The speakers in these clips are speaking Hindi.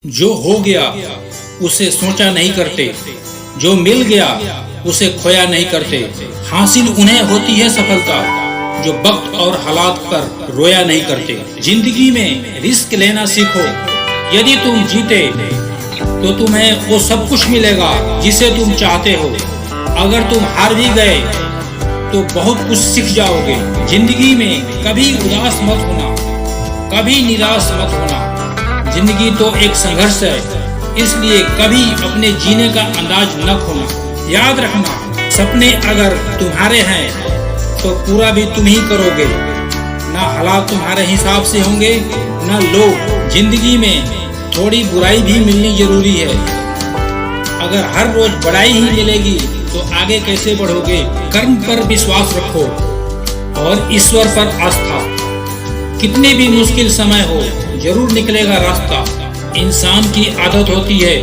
जो हो गया उसे सोचा नहीं करते, जो मिल गया उसे खोया नहीं करते। हासिल उन्हें होती है सफलता जो वक्त और हालात पर रोया नहीं करते। जिंदगी में रिस्क लेना सीखो, यदि तुम जीते तो तुम्हें वो सब कुछ मिलेगा जिसे तुम चाहते हो। अगर तुम हार भी गए तो बहुत कुछ सीख जाओगे। जिंदगी में कभी उदास मत होना, कभी निराश मत होना। जिंदगी तो एक संघर्ष है, इसलिए कभी अपने जीने का अंदाज न खोना। याद रखना, सपने अगर तुम्हारे हैं तो पूरा भी तुम ही करोगे। ना हालात तुम्हारे हिसाब से होंगे ना लोग। जिंदगी में थोड़ी बुराई भी मिलनी जरूरी है। अगर हर रोज बड़ाई ही मिलेगी तो आगे कैसे बढ़ोगे। कर्म पर विश्वास रखो और ईश्वर पर आस्था। कितने भी मुश्किल समय हो जरूर निकलेगा रास्ता। इंसान की आदत होती है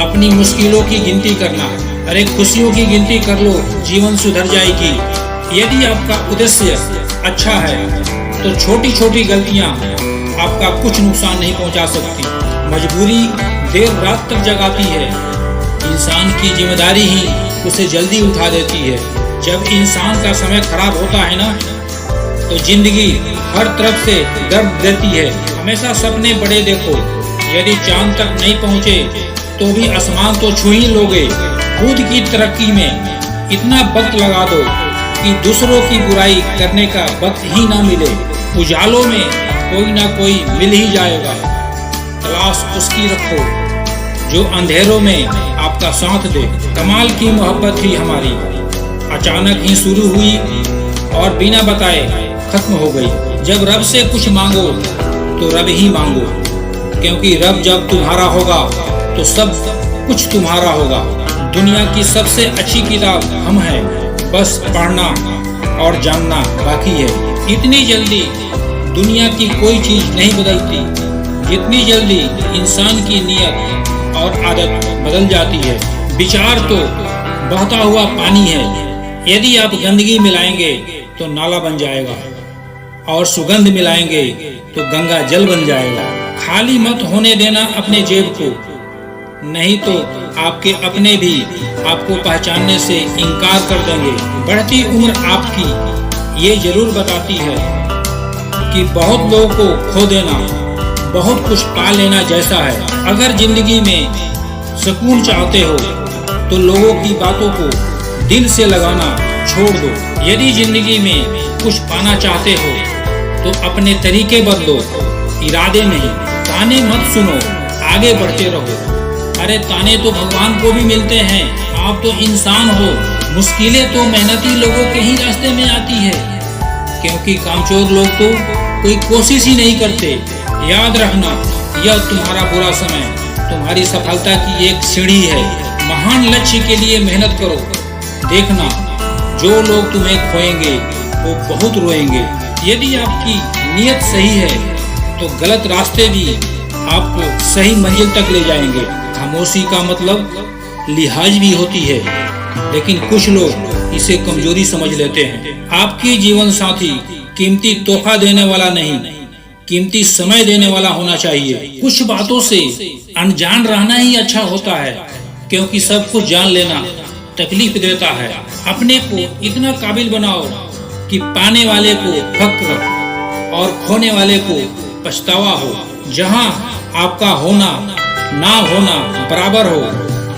अपनी मुश्किलों की गिनती करना। अरे खुशियों की गिनती कर लो, जीवन सुधर जाएगी। यदि आपका उद्देश्य अच्छा है तो छोटी छोटी गलतियां आपका कुछ नुकसान नहीं पहुंचा सकती। मजबूरी देर रात तक जगाती है, इंसान की जिम्मेदारी ही उसे जल्दी उठा देती है। जब इंसान का समय खराब होता है ना, तो जिंदगी हर तरफ से दर्द देती है। हमेशा सपने बड़े देखो, यदि चांद तक नहीं पहुँचे तो भी आसमान तो छू ही लोगे। खुद की तरक्की में इतना वक्त लगा दो कि दूसरों की बुराई करने का वक्त ही ना मिले। उजालों में कोई ना कोई मिल ही जाएगा, तलाश उसकी रखो जो अंधेरों में आपका साथ दे। कमाल की मोहब्बत थी हमारी, अचानक ही शुरू हुई और बिना बताए खत्म हो गई। जब रब से कुछ मांगो तो रब ही मांगो, क्योंकि रब जब तुम्हारा होगा तो सब कुछ तुम्हारा होगा। दुनिया की सबसे अच्छी किताब हम हैं, बस पढ़ना और जानना बाकी है। इतनी जल्दी दुनिया की कोई चीज नहीं बदलती जितनी जल्दी इंसान की नीयत और आदत बदल जाती है। विचार तो बहता हुआ पानी है, यदि आप गंदगी मिलाएंगे तो नाला बन जाएगा और सुगंध मिलाएंगे तो गंगा जल बन जाएगा। खाली मत होने देना अपने जेब को, नहीं तो आपके अपने भी आपको पहचानने से इनकार कर देंगे। बढ़ती उम्र आपकी ये जरूर बताती है कि बहुत लोगों को खो देना बहुत कुछ पा लेना जैसा है। अगर जिंदगी में सुकून चाहते हो तो लोगों की बातों को दिल से लगाना छोड़ दो। यदि जिंदगी में कुछ पाना चाहते हो तो अपने तरीके बदलो, इरादे नहीं। ताने मत सुनो, आगे बढ़ते रहो। अरे ताने तो भगवान को भी मिलते हैं, आप तो इंसान हो। मुश्किलें तो मेहनती लोगों के ही रास्ते में आती है, क्योंकि कामचोर लोग तो कोई कोशिश ही नहीं करते। याद रखना, यह तुम्हारा बुरा समय तुम्हारी सफलता की एक सीढ़ी है। महान लक्ष्य के लिए मेहनत करो। देखना, जो लोग तुम्हें खोएंगे वो बहुत रोएंगे। यदि आपकी नीयत सही है तो गलत रास्ते भी आपको सही मंजिल तक ले जाएंगे। खामोशी का मतलब लिहाज भी होती है, लेकिन कुछ लोग इसे कमजोरी समझ लेते हैं। आपकी जीवन साथी कीमती तोहफा देने वाला नहीं, कीमती समय देने वाला होना चाहिए। कुछ बातों से अनजान रहना ही अच्छा होता है, क्योंकि सब कुछ जान लेना तकलीफ देता है। अपने को इतना काबिल बनाओ कि पाने वाले को फक्र और खोने वाले को पछतावा हो। जहाँ आपका होना ना होना बराबर हो,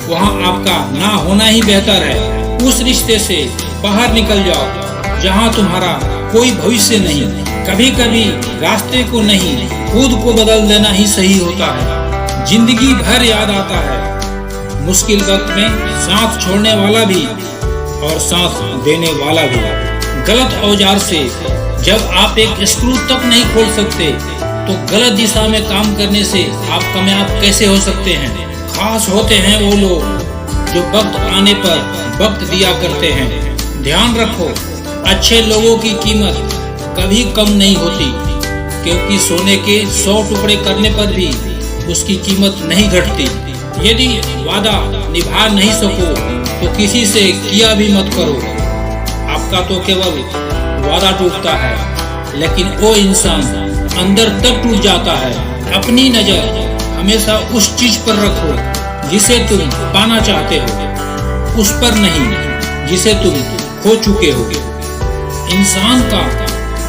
वहाँ आपका ना होना ही बेहतर है। उस रिश्ते से बाहर निकल जाओ जहाँ तुम्हारा कोई भविष्य नहीं। कभी कभी रास्ते को नहीं, खुद को बदल देना ही सही होता है। जिंदगी भर याद आता है, मुश्किल वक्त में साथ छोड़ने वाला भी और साथ देने वाला भी। गलत औजार से जब आप एक स्क्रू तक नहीं खोल सकते तो गलत दिशा में काम करने से आप कामयाब कैसे हो सकते हैं। खास होते हैं वो लोग जो वक्त आने पर वक्त दिया करते हैं। ध्यान रखो, अच्छे लोगों की कीमत कभी कम नहीं होती, क्योंकि सोने के 100 टुकड़े करने पर भी उसकी कीमत नहीं घटती। यदि वादा निभा नहीं सको तो किसी से किया भी मत करो। आपका तो केवल वादा टूटता है, लेकिन वो इंसान अंदर तक टूट जाता है। अपनी नजर हमेशा उस चीज पर रखो जिसे तुम पाना चाहते हो, उस पर नहीं जिसे तुम खो चुके हो। इंसान का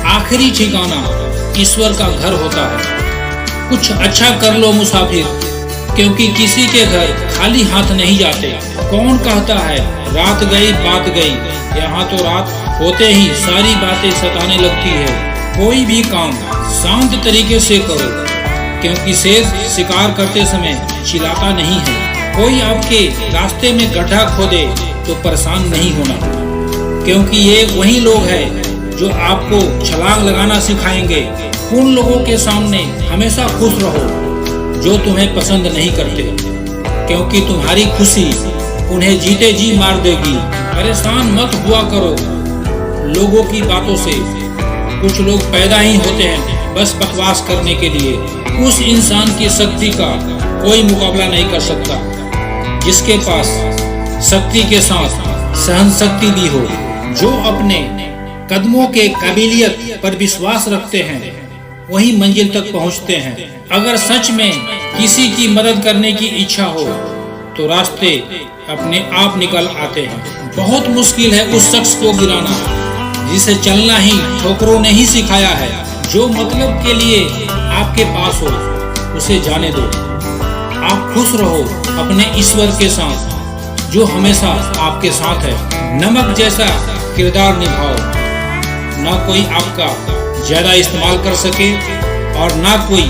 आखिरी ठिकाना ईश्वर का घर होता है। कुछ अच्छा कर लो मुसाफिर, क्योंकि किसी के घर खाली हाथ नहीं जाते। कौन कहता है रात गई बात गई, यहाँ तो रात होते ही सारी बातें सताने लगती है। कोई भी काम शांत तरीके से करो, क्योंकि शेर शिकार करते समय चिल्लाता नहीं है। कोई आपके रास्ते में गड्ढा खोदे तो परेशान नहीं होना, क्योंकि ये वही लोग हैं जो आपको छलांग लगाना सिखाएंगे। उन लोगों के सामने हमेशा खुश रहो जो तुम्हें पसंद नहीं करते, क्योंकि तुम्हारी खुशी उन्हें जीते जी मार देगी। परेशान मत हुआ करो लोगों की बातों से। कुछ लोग पैदा ही होते हैं बस बकवास करने के लिए। उस इंसान की शक्ति का कोई मुकाबला नहीं कर सकता जिसके पास शक्ति के साथ सहन शक्ति भी हो। जो अपने कदमों के काबिलियत पर विश्वास रखते हैं वही मंजिल तक पहुंचते हैं। अगर सच में किसी की मदद करने की इच्छा हो तो रास्ते अपने आप निकल आते हैं। बहुत मुश्किल है उस शख्स को गिराना जिसे चलना ही ठोकरों ने ही सिखाया है। जो मतलब के लिए आपके पास हो उसे जाने दो। आप खुश रहो अपने ईश्वर के साथ जो हमेशा आपके साथ है। नमक जैसा किरदार निभाओ, ना कोई आपका ज्यादा इस्तेमाल कर सके और ना कोई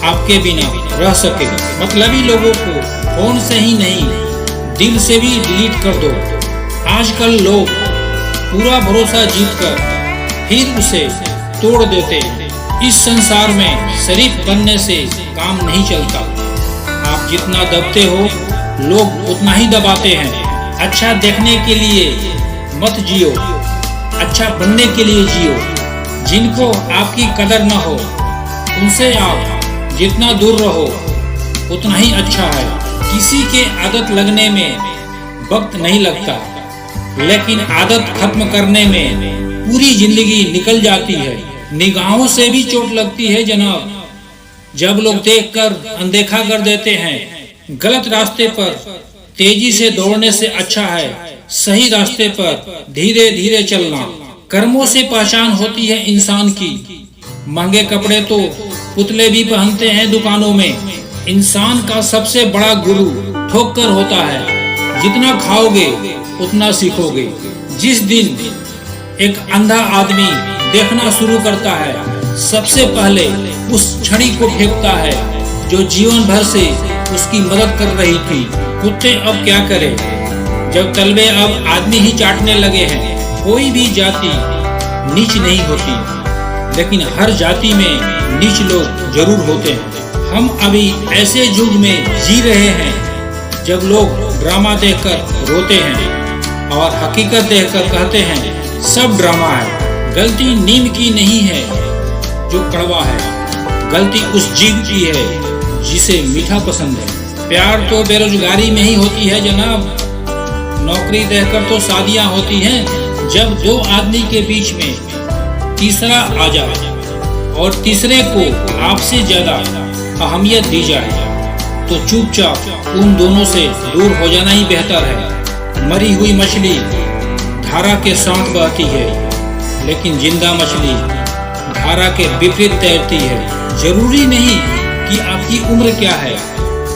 आपके बिना रह सके। मतलबी लोगों को फोन से ही नहीं दिल से भी डिलीट कर दो। आजकल लोग पूरा भरोसा जीतकर फिर उसे तोड़ देते हैं। इस संसार में शरीफ बनने से काम नहीं चलता। आप जितना दबते हो लोग उतना ही दबाते हैं। अच्छा देखने के लिए मत जियो, अच्छा बनने के लिए जियो। जिनको आपकी कदर न हो उनसे आप जितना दूर रहो उतना ही अच्छा है। किसी के आदत लगने में वक्त नहीं लगता, लेकिन आदत खत्म करने में पूरी जिंदगी निकल जाती है। निगाहों से भी चोट लगती है जनाब, जब लोग देखकर अनदेखा कर देते हैं। गलत रास्ते पर तेजी से दौड़ने से अच्छा है सही रास्ते पर धीरे धीरे चलना। कर्मों से पहचान होती है इंसान की। महंगे कपड़े तो पुतले भी पहनते हैं दुकानों में। इंसान का सबसे बड़ा गुरु ठोकर होता है। जितना खाओगे उतना सीखोगे। जिस दिन एक अंधा आदमी देखना शुरू करता है सबसे पहले उस छड़ी को फेंकता है जो जीवन भर से उसकी मदद कर रही थी। कुत्ते अब क्या करें जब तलवे अब आदमी ही चाटने लगे हैं। कोई भी जाति नीच नहीं होती, लेकिन हर जाति में नीच लोग जरूर होते हैं। हम अभी ऐसे युग में जी रहे हैं जब लोग ड्रामा देखकर रोते हैं और हकीकत देखकर कहते हैं सब ड्रामा है। गलती नीम की नहीं है जो कड़वा है, गलती उस जीव की है जिसे मीठा पसंद है। प्यार तो बेरोजगारी में ही होती है जनाब। नौकरी देकर तो शादियां होती हैं। जब दो आदमी के बीच में तीसरा आ जाए और तीसरे को आपसे ज्यादा अहमियत दी जाए तो चुपचाप उन दोनों से दूर हो जाना ही बेहतर है। मरी हुई मछली धारा के साथ बहती है, लेकिन जिंदा मछली धारा के विपरीत तैरती है। जरूरी नहीं कि आपकी उम्र क्या है,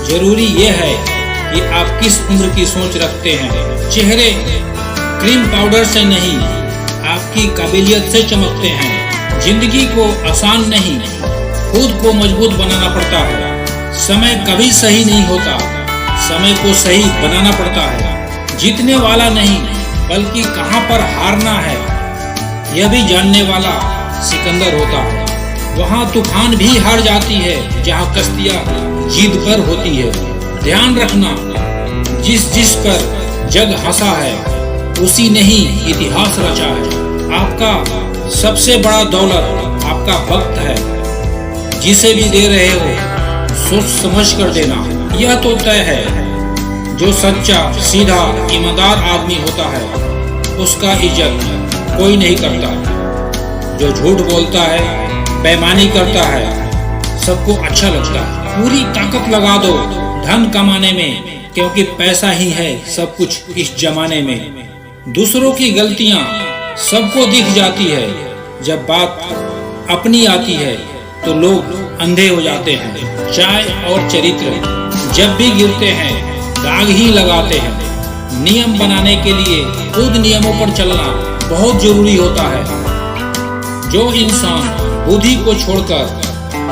जरूरी यह है कि आप किस उम्र की सोच रखते हैं। चेहरे क्रीम पाउडर से नहीं आपकी काबिलियत से चमकते हैं। जिंदगी को आसान नहीं खुद को मजबूत बनाना पड़ता है। समय कभी सही नहीं होता, समय को सही बनाना पड़ता है। जीतने वाला नहीं बल्कि कहां पर हारना है यह भी जानने वाला सिकंदर होता है। वहां तूफान भी हार जाती है जहां कश्तियां जीत पर होती है। ध्यान रखना जिस पर जग हंसा है उसी ने ही इतिहास रचा है। आपका सबसे बड़ा दौलत आपका वक्त है। जिसे भी दे रहे हो सोच समझ कर देना। यह तो तय है जो सच्चा सीधा ईमानदार आदमी होता है उसका इज्जत कोई नहीं करता। जो झूठ बोलता है बेईमानी करता है सबको अच्छा लगता है। पूरी ताकत लगा दो धन कमाने में, क्योंकि पैसा ही है सब कुछ इस जमाने में। दूसरों की गलतियां सबको दिख जाती है, जब बात अपनी आती है तो लोग अंधे हो जाते हैं। चाय और चरित्र जब भी गिरते हैं दाग ही लगाते हैं। नियम बनाने के लिए खुद नियमों पर चलना बहुत जरूरी होता है। जो इंसान बुद्धि को छोड़कर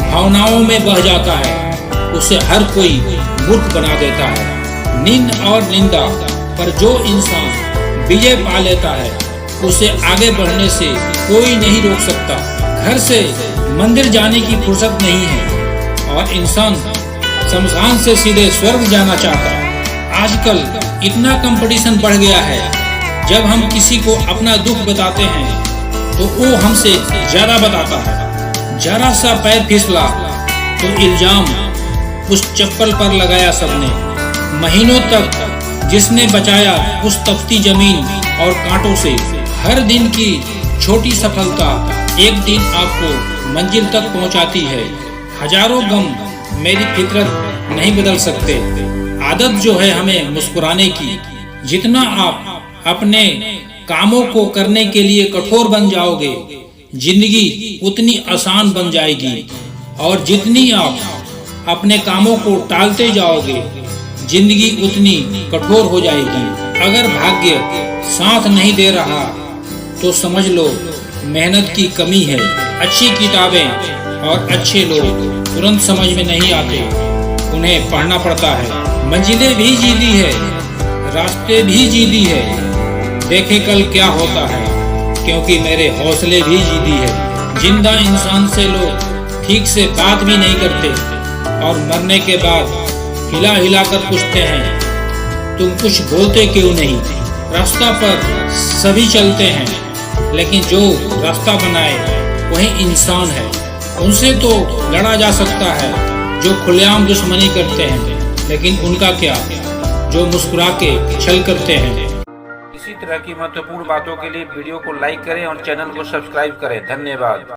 भावनाओं में बह जाता है उसे हर कोई मूर्ख बना देता है। निंद और निंदा पर जो इंसान विजय पा लेता है उसे आगे बढ़ने से कोई नहीं रोक सकता। घर से मंदिर जाने की फुर्सत नहीं है और इंसान शमशान से सीधे स्वर्ग जाना चाहता है। आजकल इतना कंपटीशन बढ़ गया है, जब हम किसी को अपना दुख बताते हैं तो वो हमसे ज्यादा बताता है। जरा सा पैर फिसला तो इल्जाम उस चप्पल पर लगाया सबने। महीनों तक जिसने बचाया उस तपती जमीन और कांटों से। हर दिन की छोटी सफलता एक दिन आपको मंजिल तक पहुंचाती है। हजारों गम मेरी फितरत नहीं बदल सकते। आदत जो है हमें मुस्कुराने की, जितना आप अपने कामों को करने के लिए कठोर बन जाओगे जिंदगी उतनी आसान बन जाएगी, और जितनी आप अपने कामों को टालते जाओगे जिंदगी उतनी कठोर हो जाएगी। अगर भाग्य साथ नहीं दे रहा तो समझ लो मेहनत की कमी है। अच्छी किताबें और अच्छे लोग तुरंत समझ में नहीं आते, उन्हें पढ़ना पड़ता है। मंजिलें भी जी ली है, रास्ते भी जी ली है, देखे कल क्या होता है, क्योंकि मेरे हौसले भी जी ली है। जिंदा इंसान से लोग ठीक से बात भी नहीं करते और मरने के बाद हिला हिला कर पूछते हैं तुम कुछ बोलते क्यों नहीं। रास्ता पर सभी चलते हैं, लेकिन जो रास्ता बनाए वही इंसान है। उनसे तो लड़ा जा सकता है जो खुलेआम दुश्मनी करते हैं, लेकिन उनका क्या जो मुस्कुरा के छल करते हैं। इसी तरह की महत्वपूर्ण बातों के लिए वीडियो को लाइक करें और चैनल को सब्सक्राइब करें। धन्यवाद।